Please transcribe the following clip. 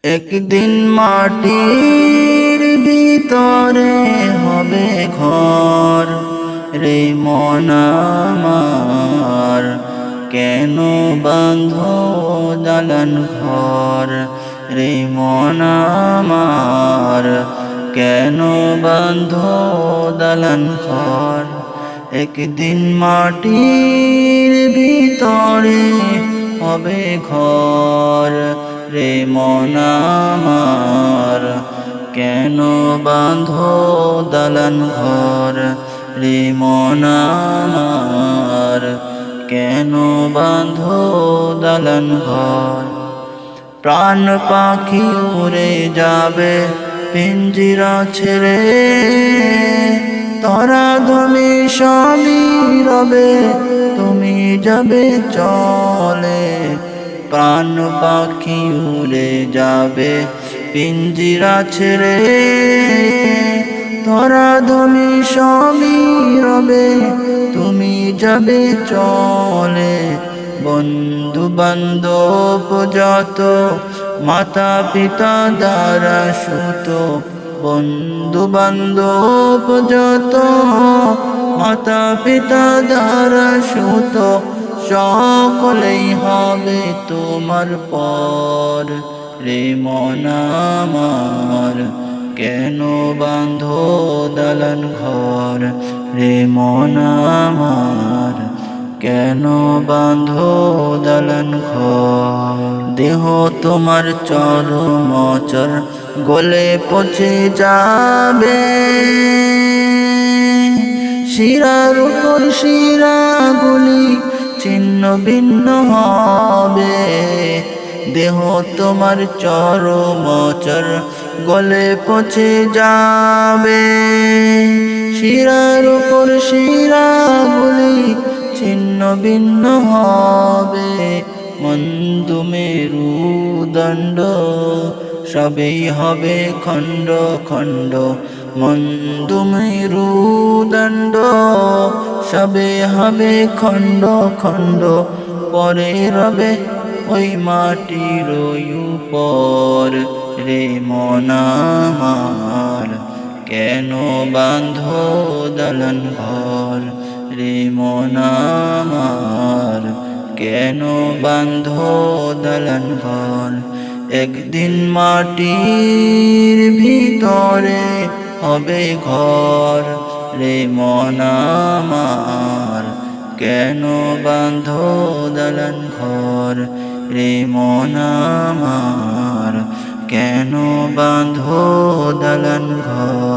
একদিন মাটির ভিতরে হবে ঘর রে মন আমার, কেন বাঁধো দালান ঘর রে মন আমার, কেন বাঁধো দালান ঘর। একদিন মাটির ভিতরে হবে ঘর রে মন আমার, কেন বাঁধো দালান ঘর রে মন আমার, কেন বাঁধো দালান ঘর। প্রাণ পাখি উড়ে যাবে পিঞ্জিরা ছেড়ে, তারা ধমি স্বামী রবে তুমি যাবে চলে। প্রাণ পাখি উড়ে যাবে পিঞ্জিরা ছেড়ে, তারা ধমি স্বামী রবে তুমি যাবে চলে। বন্ধু বান্ধব যত মাতা পিতা দ্বারা সুত, বন্ধু বান্ধব যত মাতা পিতা দ্বারা সুত, সকলেই হবে তোমার পর রে মন আমার, কেন বাঁধো দালান ঘর রে মন আমার, কেন বাঁধো দালান ঘর। দেহ তোমার চরমচর গলে পচে যাবে, শিরার উপর শিরাগুলি ছিন্ন ভিন্ন হবে। দেহ তোমার চরমচর গলে পচে যাবে, শিরার উপর শিরাগুলি ছিন্ন ভিন্ন হবে। মন্দ মেরুদণ্ড সবেই হবে খণ্ড খণ্ড, মন্দ মেরুদণ্ড সবে হবে খণ্ড খণ্ড। পরে রবে ওই মাটির উপর রে মন আমার, কেন বাঁধো দালান ঘর রে মন আমার, কেন বাঁধো দালান ঘর। একদিন মাটির ভিতরে হবে ঘর রে মন আমার, কেন বাঁধো দালান ঘর রে মন আমার, কেন বাঁধো দালান ঘর।